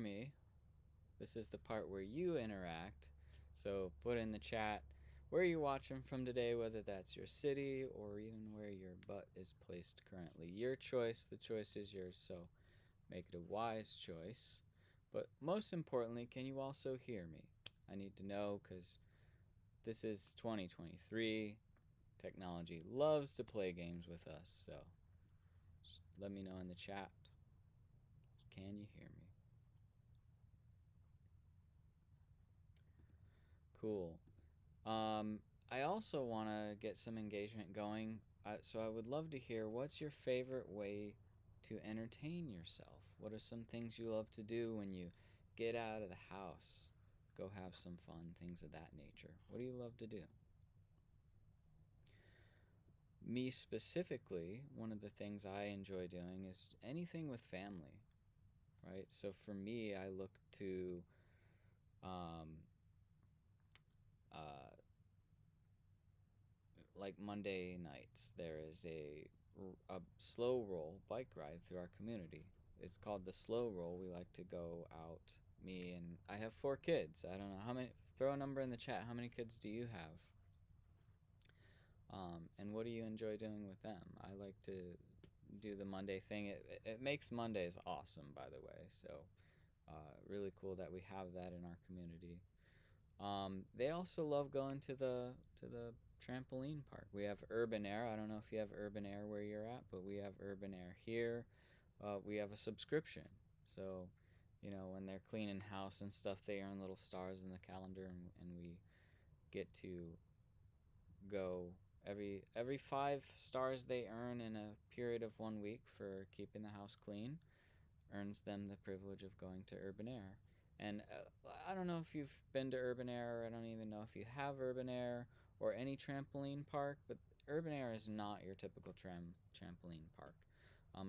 me, this is the part where you interact. So put in the chat where you're watching from today, whether that's your city or even where your butt is placed currently. Your choice, the choice is yours, so make it a wise choice. But most importantly, can you also hear me? I need to know because this is 2023. Technology loves to play games with us, so just let me know in the chat. Can you hear me? Cool. I also want to get some engagement going, so I would love to hear what's your favorite way to entertain yourself? What are some things you love to do when you get out of the house? Go have some fun, things of that nature. What do you love to do? Me specifically, one of the things I enjoy doing is anything with family, right? So for me, I look to um, uh, like Monday nights, there is a slow roll bike ride through our community. It's called the slow roll. We like to go out. Me and I have 4 kids. I don't know how many. Throw a number in the chat. How many kids do you have? And what do you enjoy doing with them? I like to do the Monday thing. It makes Mondays awesome, by the way. So really cool that we have that in our community. They also love going to the trampoline park. We have Urban Air. I don't know if you have Urban Air where you're at, but we have Urban Air here. We have a subscription, so when they're cleaning house and stuff, they earn little stars in the calendar, and we get to go every 5 stars they earn in a period of 1 week for keeping the house clean earns them the privilege of going to Urban Air. And I don't know if you've been to Urban Air, or I don't even know if you have Urban Air or any trampoline park, but Urban Air is not your typical trampoline park.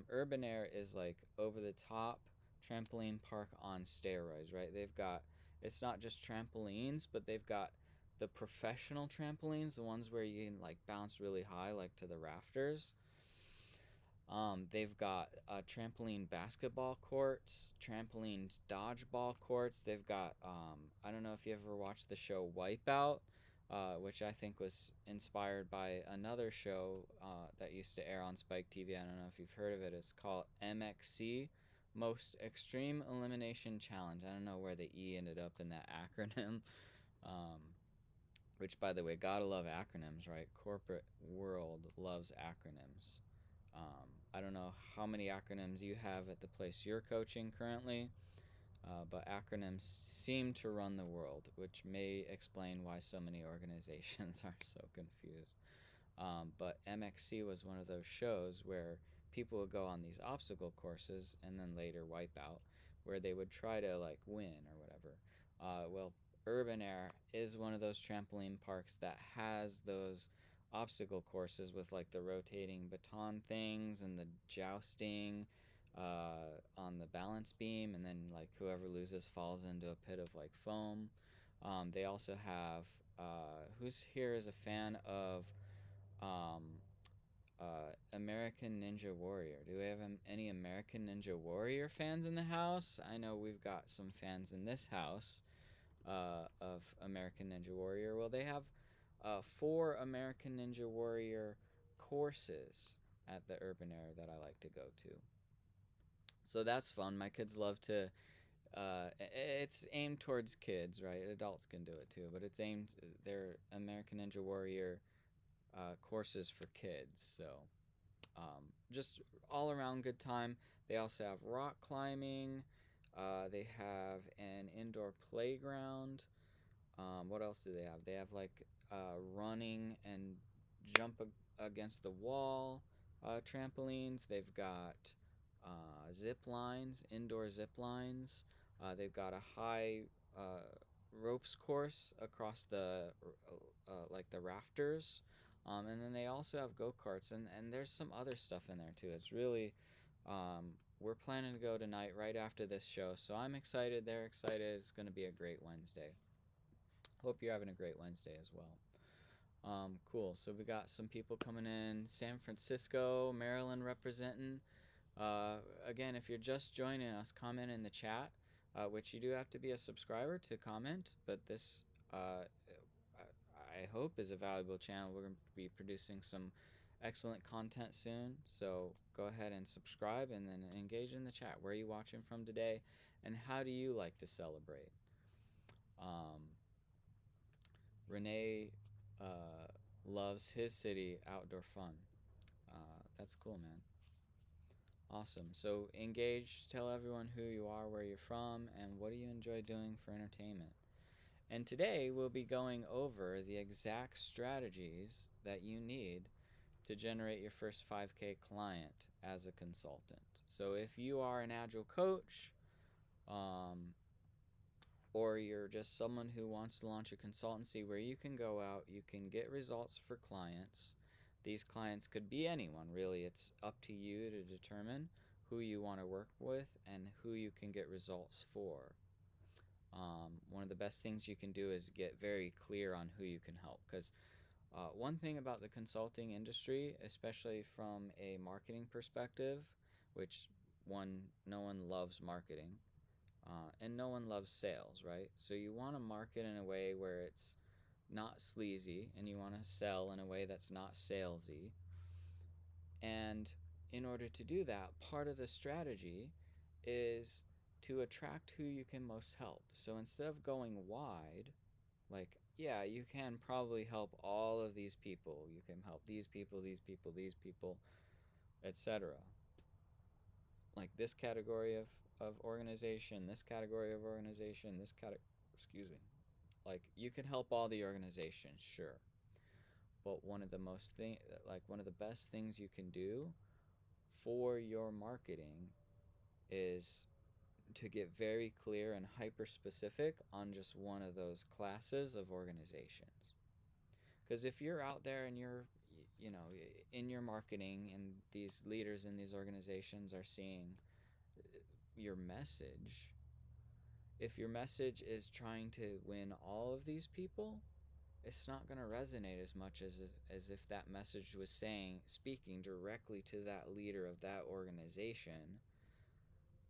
Urban Air is like over the top trampoline park on steroids, right? It's not just trampolines, but they've got the professional trampolines, the ones where you can like bounce really high, like to the rafters. They've got trampoline basketball courts, trampoline dodgeball courts. They've got, I don't know if you ever watched the show Wipeout, which I think was inspired by another show that used to air on Spike TV. I don't know if you've heard of it. It's called MXC, Most Extreme Elimination Challenge. I don't know where the E ended up in that acronym. Um, which, by the way, gotta love acronyms, right? Corporate world loves acronyms. I don't know how many acronyms you have at the place you're coaching currently, but acronyms seem to run the world, which may explain why so many organizations are so confused. But MXC was one of those shows where people would go on these obstacle courses and then later wipe out, where they would try to like win or whatever. Well, Urban Air is one of those trampoline parks that has those obstacle courses with like the rotating baton things and the jousting on the balance beam, and then like whoever loses falls into a pit of like foam. They also have who's here is a fan of um, American Ninja Warrior. Do we have any American Ninja Warrior fans in the house? I know we've got some fans in this house of American Ninja Warrior. Well, they have 4 American Ninja Warrior courses at the Urban Air that I like to go to. So that's fun. My kids love to. It's aimed towards kids, right? Adults can do it too, but it's aimed. They're American Ninja Warrior courses for kids. So just all around good time. They also have rock climbing. They have an indoor playground. What else do they have? They have like running and jump against the wall trampolines. They've got zip lines, indoor zip lines. They've got a high ropes course across the like the rafters. And then they also have go-karts, and there's some other stuff in there too. It's really we're planning to go tonight right after this show, so I'm excited. They're excited. It's going to be a great Wednesday. Hope you're having a great Wednesday as well. Cool. So we got some people coming in. San Francisco, Maryland representing. Again, if you're just joining us, comment in the chat. which you do have to be a subscriber to comment, but this, I hope, is a valuable channel. We're going to be producing some excellent content soon, so go ahead and subscribe and then engage in the chat. Where are you watching from today, and how do you like to celebrate? Um, Renee loves his city outdoor fun. That's cool, man. Awesome. So engage, tell everyone who you are, where you're from, and what do you enjoy doing for entertainment. And today we'll be going over the exact strategies that you need to generate your first 5K client as a consultant. So if you are an Agile coach, um, or you're just someone who wants to launch a consultancy where you can go out, you can get results for clients. These clients could be anyone, really. It's up to you to determine who you want to work with and who you can get results for. One of the best things you can do is get very clear on who you can help, because one thing about the consulting industry, especially from a marketing perspective, which no one loves marketing, and no one loves sales, right? So you want to market in a way where it's not sleazy, and you want to sell in a way that's not salesy. And in order to do that, part of the strategy is to attract who you can most help. So instead of going wide, like, yeah, you can probably help all of these people. You can help these people, these people, these people, etc. Like this category of organization, this category of organization, this category, excuse me. Like, you can help all the organizations, sure. But one of the best things you can do for your marketing is to get very clear and hyper specific on just one of those classes of organizations. Because if you're out there and you're, you know, in your marketing, and these leaders in these organizations are seeing your message, if your message is trying to win all of these people, it's not going to resonate as much as if that message was speaking directly to that leader of that organization.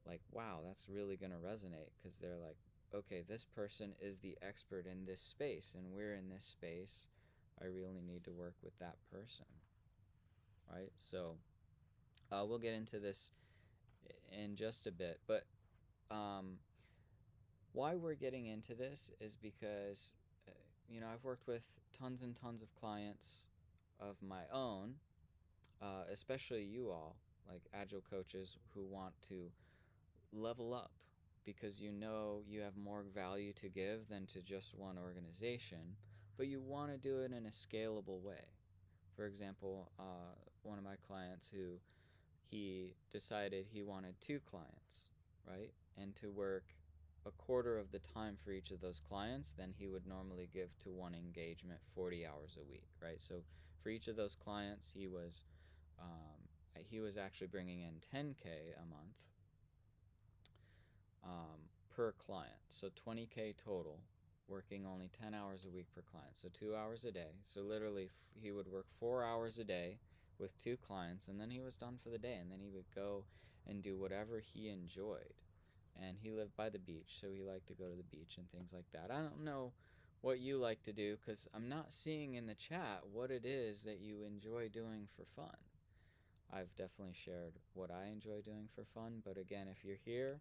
Like, wow, that's really going to resonate, because they're like, okay, this person is the expert in this space, and we're in this space. I really need to work with that person, right? So we'll get into this in just a bit, but um, why we're getting into this is because, I've worked with tons and tons of clients of my own, especially you all, like Agile coaches who want to level up because you have more value to give than to just one organization, but you want to do it in a scalable way. For example, one of my clients who he decided he wanted two clients, right? And to work a quarter of the time for each of those clients than he would normally give to one engagement 40 hours a week, right? So for each of those clients, he was actually bringing in 10K a month per client. So 20K total, working only 10 hours a week per client. So 2 hours a day. So literally he would work 4 hours a day with two clients, and then he was done for the day, and then he would go and do whatever he enjoyed. And he lived by the beach, so he liked to go to the beach and things like that. I don't know what you like to do, because I'm not seeing in the chat what it is that you enjoy doing for fun. I've definitely shared what I enjoy doing for fun, but again, if you're here,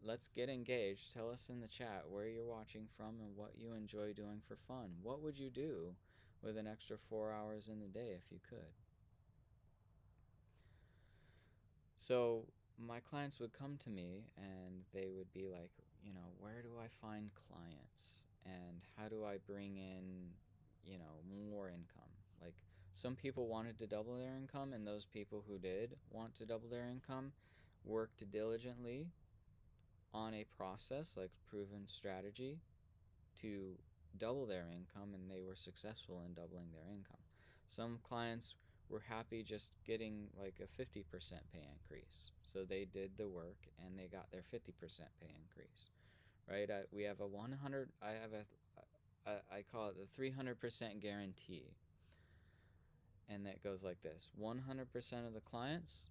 let's get engaged. Tell us in the chat where you're watching from and what you enjoy doing for fun. What would you do with an extra 4 hours in the day if you could? So my clients would come to me and they would be like, where do I find clients? And how do I bring in, more income? Like, some people wanted to double their income, and those people who did want to double their income worked diligently on a process, like proven strategy, to double their income, and they were successful in doubling their income. Some clients were happy just getting like a 50% pay increase. So they did the work and they got their 50% pay increase, right? We have a 100, I call it the 300% guarantee. And that goes like this: 100% of the clients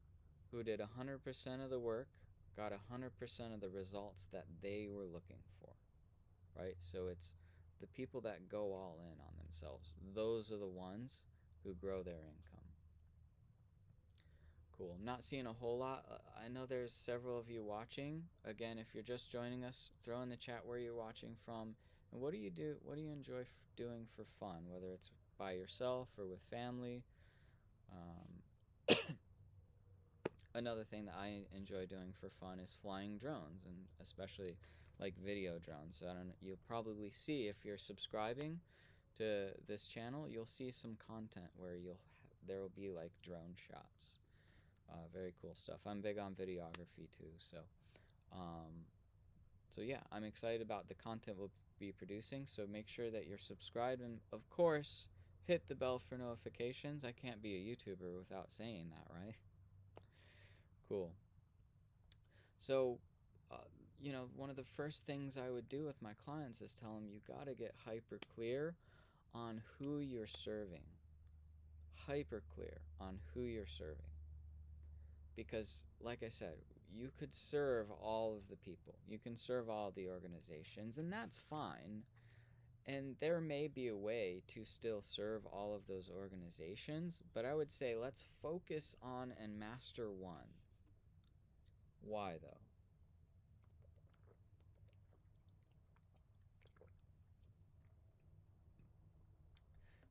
who did 100% of the work got 100% of the results that they were looking for, right? So it's the people that go all in on themselves. Those are the ones who grow their income. Cool. I'm not seeing a whole lot. I know there's several of you watching. Again, if you're just joining us, throw in the chat where you're watching from and what do you do? What do you enjoy doing for fun, whether it's by yourself or with family? Another thing that I enjoy doing for fun is flying drones, and especially like video drones. So I don't. You'll probably see if you're subscribing to this channel, you'll see some content where there will be like drone shots. Very cool stuff. I'm big on videography too, um, so yeah, I'm excited about the content we'll be producing. So make sure that you're subscribed, and of course, hit the bell for notifications. I can't be a YouTuber without saying that, right? Cool. So, uh, one of the first things I would do with my clients is tell them you got to get hyper clear on who you're serving. Hyper clear on who you're serving. Because, like I said, you could serve all of the people, you can serve all the organizations, and that's fine. And there may be a way to still serve all of those organizations, but I would say let's focus on and master one. Why, though?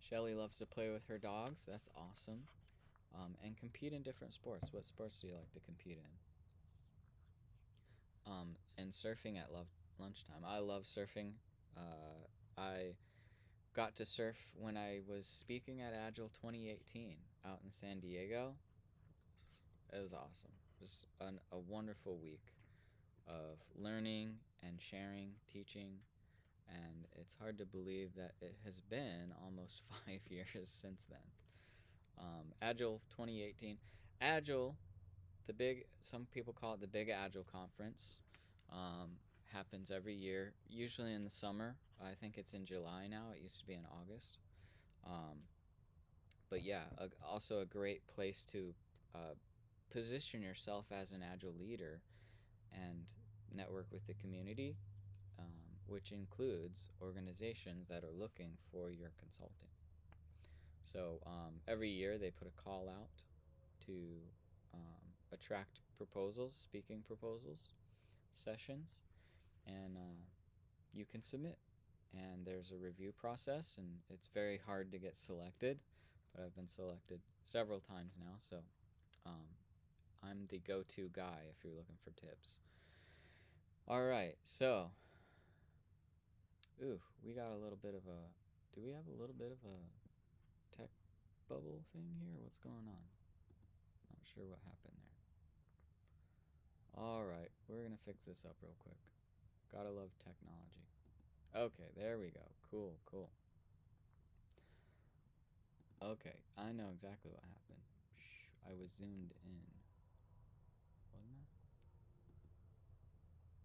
Shelly loves to play with her dogs. That's awesome. And compete in different sports. What sports do you like to compete in? And surfing at lunchtime. I love surfing. I got to surf when I was speaking at Agile 2018 out in San Diego. It was awesome. It was a wonderful week of learning and sharing, teaching, and it's hard to believe that it has been almost 5 years since then. Agile 2018. Agile, some people call it the Big Agile Conference, happens every year, usually in the summer. I think it's in July now. It used to be in August. Um, but yeah, also a great place to position yourself as an Agile leader and network with the community, which includes organizations that are looking for your consulting. So every year they put a call out to attract proposals, speaking proposals, sessions, and you can submit. And there's a review process, and it's very hard to get selected, but I've been selected several times now, so um, I'm the go-to guy if you're looking for tips. All right, so, we got a little bit of a, do we have a little bit of a tech bubble thing here? What's going on? Not sure what happened there. All right, we're going to fix this up real quick. Gotta love technology. Okay, there we go. Cool, cool. Okay, I know exactly what happened. I was zoomed in. Wasn't I?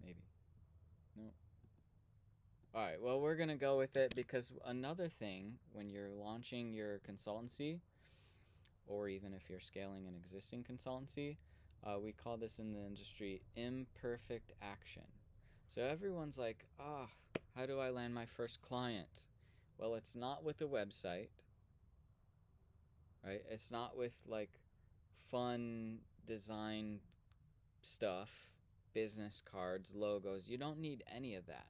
Maybe. No. Alright, well, we're going to go with it because another thing when you're launching your consultancy, or even if you're scaling an existing consultancy, we call this in the industry imperfect action. So everyone's like, how do I land my first client? Well, it's not with a website, right? It's not with like fun design stuff, business cards, logos. You don't need any of that,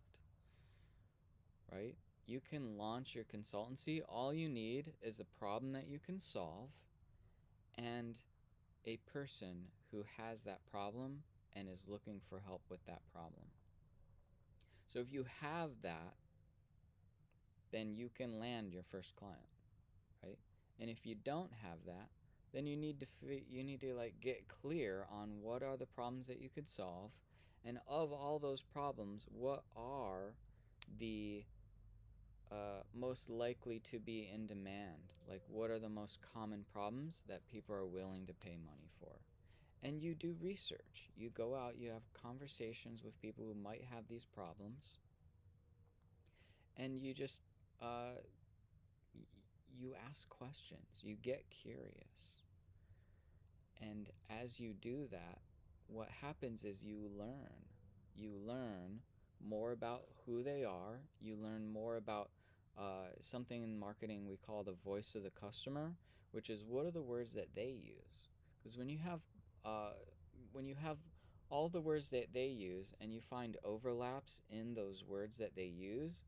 right? You can launch your consultancy. All you need is a problem that you can solve and a person who has that problem and is looking for help with that problem. So if you have that, then you can land your first client, right? And if you don't have that, then you need to like get clear on what are the problems that you could solve, and of all those problems, what are the most likely to be in demand? Like, what are the most common problems that people are willing to pay money for? And you do research. You go out, you have conversations with people who might have these problems, and you just you ask questions. You get curious. And as you do that, what happens is you learn more about who they are, you learn more about something in marketing we call the voice of the customer, which is what are the words that they use. Because uh, when you have all the words that they use and you find overlaps in those words that they use,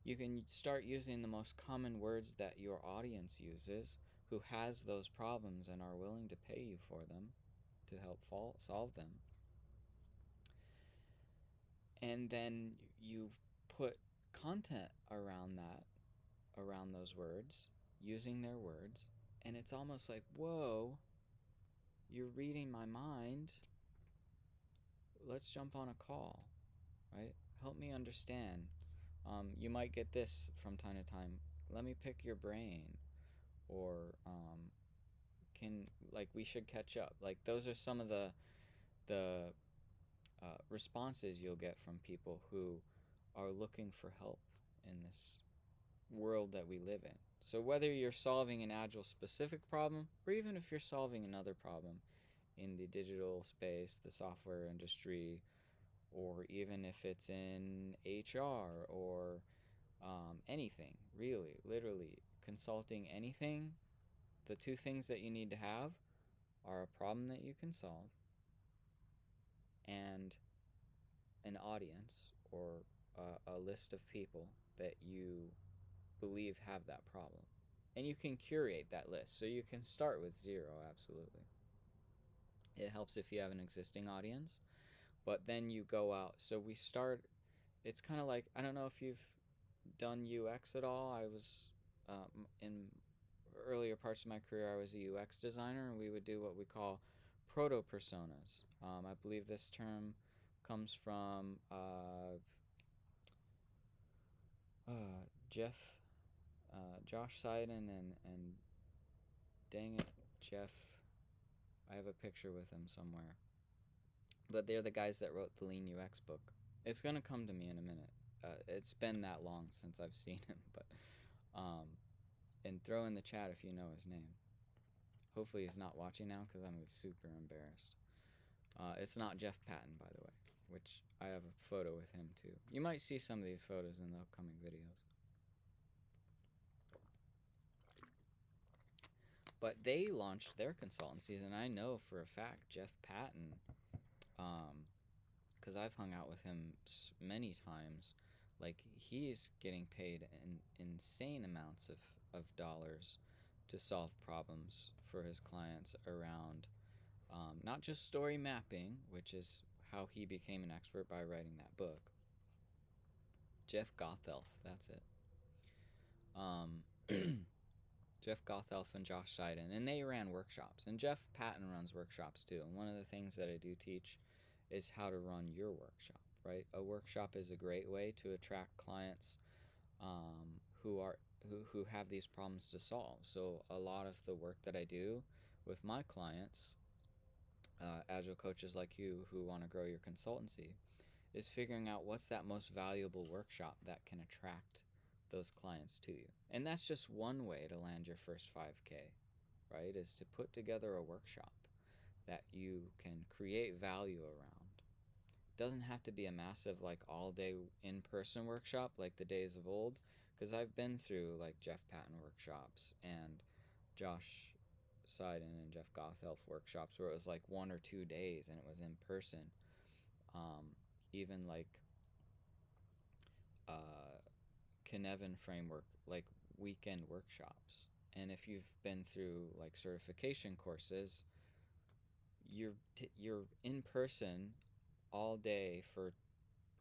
you can start using the most common words that your audience uses, who has those problems and are willing to pay you for them to help solve them. And then you put content around that, around those words, using their words, and it's almost like, whoa, you're reading my mind. Let's jump on a call, right? Help me understand. You might get this from time to time. Let me pick your brain, or can like we should catch up. Like those are some of the responses you'll get from people who are looking for help in this world that we live in. So whether you're solving an agile specific problem, or even if you're solving another problem in the digital space, the software industry, or even if it's in HR or anything, really, literally, consulting anything, the two things that you need to have are a problem that you can solve and an audience, or a list of people that you believe have that problem. And you can curate that list. So you can start with zero, absolutely. It helps if you have an existing audience, but then you go out. So we start, it's kind of like, I don't know if you've done UX at all. I was in earlier parts of my career, I was a UX designer, and we would do what we call proto personas. I believe this term comes from Jeff, Josh Seiden, and dang it, Jeff. I have a picture with him somewhere. But they're the guys that wrote the Lean UX book. It's gonna come to me in a minute. It's been that long since I've seen him, but and throw in the chat if you know his name. Hopefully he's not watching now because I'm gonna be super embarrassed. It's not Jeff Patton, by the way, which I have a photo with him too. You might see some of these photos in the upcoming videos. But they launched their consultancies, and I know for a fact Jeff Patton, because I've hung out with him many times, like he's getting paid insane amounts of dollars to solve problems for his clients around not just story mapping, which is how he became an expert by writing that book. Jeff Gothelf, that's it. Um, Jeff Gothelf and Josh Seiden, and they ran workshops. And Jeff Patton runs workshops too. And one of the things that I do teach is how to run your workshop, right? A workshop is a great way to attract clients who have these problems to solve. So a lot of the work that I do with my clients, agile coaches like you who want to grow your consultancy, is figuring out what's that most valuable workshop that can attract those clients to you. And that's just one way to land your first 5K, right? Is to put together a workshop that you can create value around. It doesn't have to be a massive, like, all day in person workshop like the days of old, because I've been through like Jeff Patton workshops and Josh Seiden and Jeff Gothelf workshops where it was like 1 or 2 days and it was in person. Um, Even like uh, Kinevin framework, like weekend workshops. And if you've been through like certification courses, you're in person all day for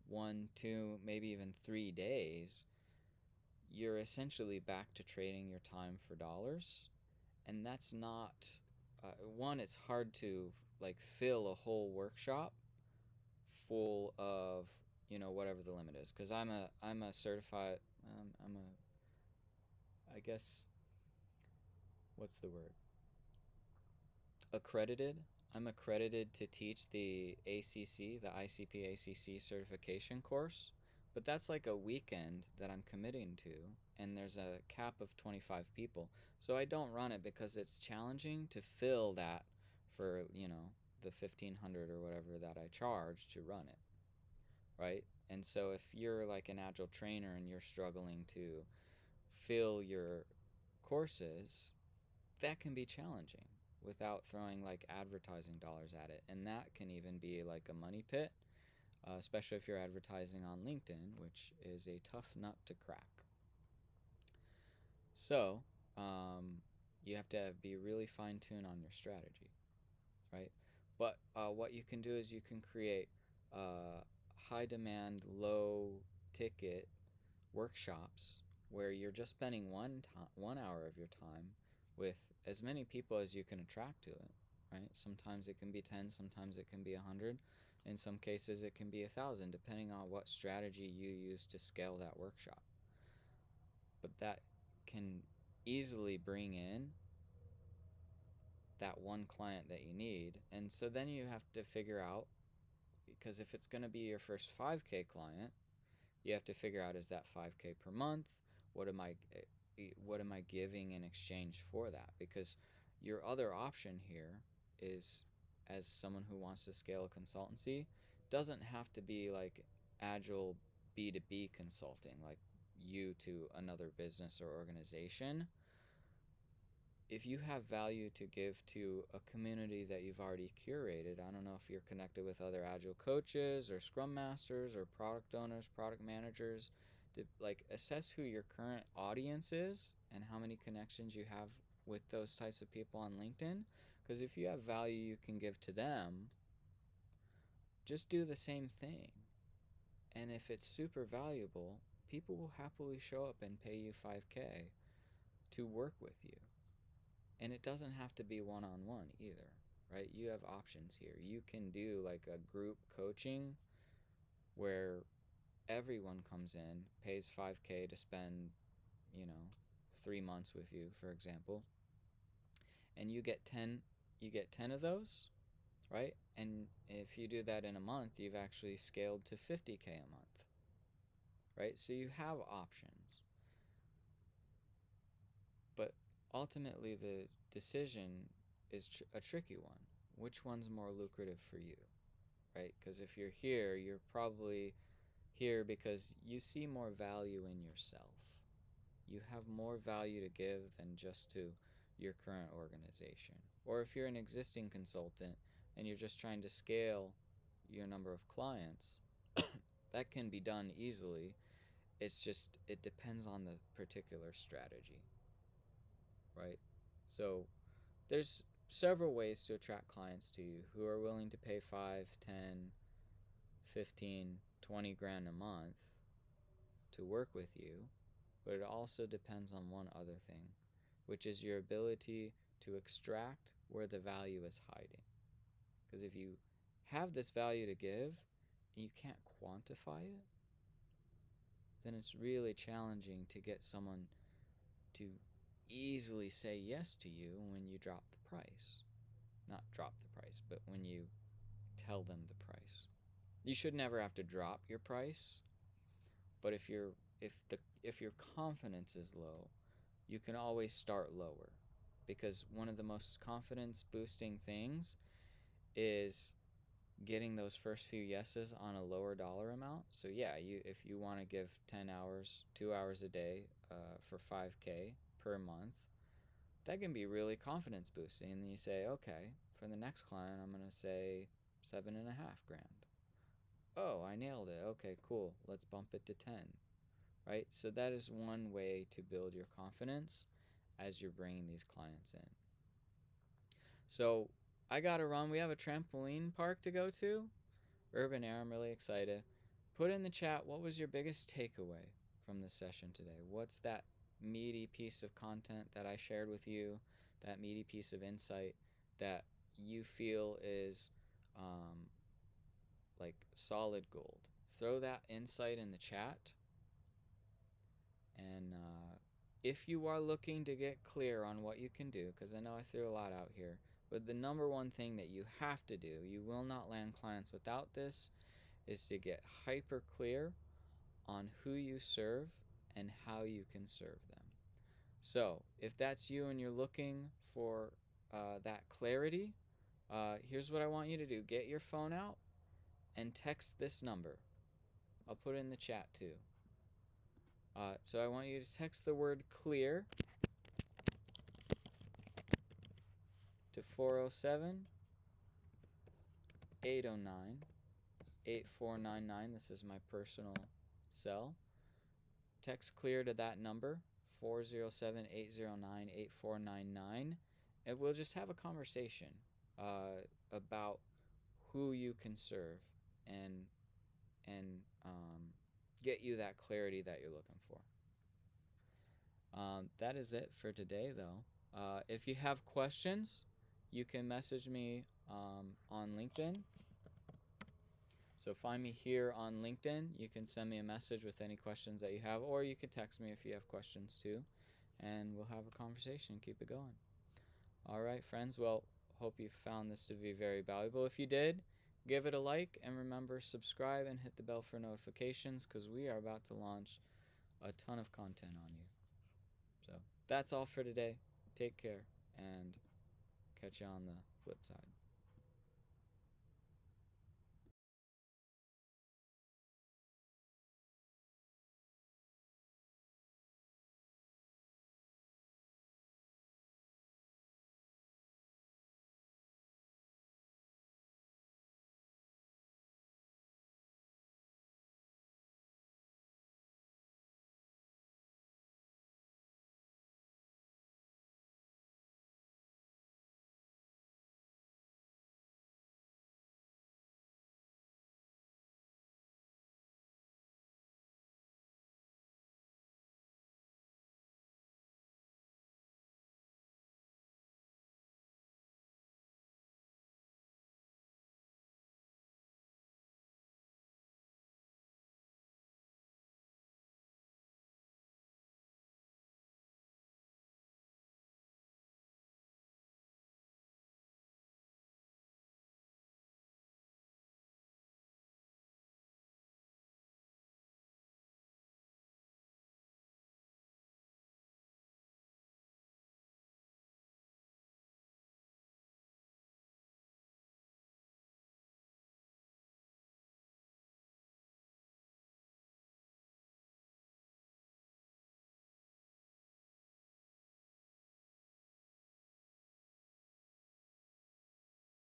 1, 2, maybe even 3 days. You're essentially back to trading your time for dollars, and that's not one. It's hard to like fill a whole workshop full of whatever the limit is, because I'm a certified I'm a I guess what's the word, accredited. I'm accredited to teach the ACC, the ICP ACC certification course, but that's like a weekend that I'm committing to, and there's a cap of 25 people. So I don't run it because it's challenging to fill that for, the 1500 or whatever that I charge to run it, right? And so if you're like an agile trainer and you're struggling to fill your courses, that can be challenging without throwing like advertising dollars at it. And that can even be like a money pit, especially if you're advertising on LinkedIn, which is a tough nut to crack. So, you have to be really fine tuned on your strategy, right? But what you can do is you can create high demand, low ticket workshops where you're just spending 1 hour of your time with as many people as you can attract to it, right? Sometimes it can be 10, sometimes it can be 100. In some cases, it can be 1,000, depending on what strategy you use to scale that workshop. But that can easily bring in that one client that you need. And so then you have to figure out, because if it's going to be your first 5K client, you have to figure out, is that 5K per month? What am I giving in exchange for that? Because your other option here is, as someone who wants to scale a consultancy, doesn't have to be like agile B2B consulting, like you to another business or organization. If you have value to give to a community that you've already curated, I don't know if you're connected with other agile coaches or scrum masters or product owners, product managers, to like assess who your current audience is and how many connections you have with those types of people on LinkedIn. Because if you have value you can give to them, just do the same thing. And if it's super valuable, people will happily show up and pay you 5K to work with you. And it doesn't have to be one-on-one either, right? You have options here. You can do like a group coaching where everyone comes in, pays 5K to spend, 3 months with you, for example, and you get 10 of those, right? And if you do that in a month, you've actually scaled to 50K a month, right? So you have options. But ultimately the decision is a tricky one. Which one's more lucrative for you, right? Because if you're here, you're probably here because you see more value in yourself. You have more value to give than just to your current organization. Or if you're an existing consultant and you're just trying to scale your number of clients, that can be done easily. It depends on the particular strategy, right? So there's several ways to attract clients to you who are willing to pay 5, 10, 15, 20 grand a month to work with you, but it also depends on one other thing, which is your ability to extract where the value is hiding. Because if you have this value to give and you can't quantify it, then it's really challenging to get someone to easily say yes to you when you drop the price. Not drop the price, but when you tell them the price. You should never have to drop your price, but if your confidence is low, you can always start lower, because one of the most confidence boosting things is getting those first few yeses on a lower dollar amount. So yeah, if you want to give 10 hours, 2 hours a day for 5K per month, that can be really confidence boosting. And then you say, okay, for the next client, I'm going to say 7.5 grand. Oh, I nailed it. Okay, cool. Let's bump it to 10, right? So that is one way to build your confidence as you're bringing these clients in. So I got to run. We have a trampoline park to go to. Urban Air, I'm really excited. Put in the chat, what was your biggest takeaway from this session today? What's that meaty piece of content that I shared with you, that meaty piece of insight that you feel is like solid gold? Throw that insight in the chat. And if you are looking to get clear on what you can do, because I know I threw a lot out here, but the number one thing that you have to do, you will not land clients without this, is to get hyper clear on who you serve and how you can serve them. So if that's you and you're looking for that clarity, Here's what I want you to do. Get your phone out and text this number. I'll put it in the chat too. So I want you to text the word clear to 407 809 8499. This is my personal cell. Text clear to that number, 407 809 8499, and we'll just have a conversation about who you can serve and get you that clarity that you're looking for. That is it for today, though. If you have questions, you can message me on LinkedIn. So find me here on LinkedIn. You can send me a message with any questions that you have, or you can text me if you have questions too, and we'll have a conversation. Keep it going. All right, friends. Well, hope you found this to be very valuable. If you did, give it a like, and remember, subscribe and hit the bell for notifications, because we are about to launch a ton of content on you. So that's all for today. Take care, and catch you on the flip side.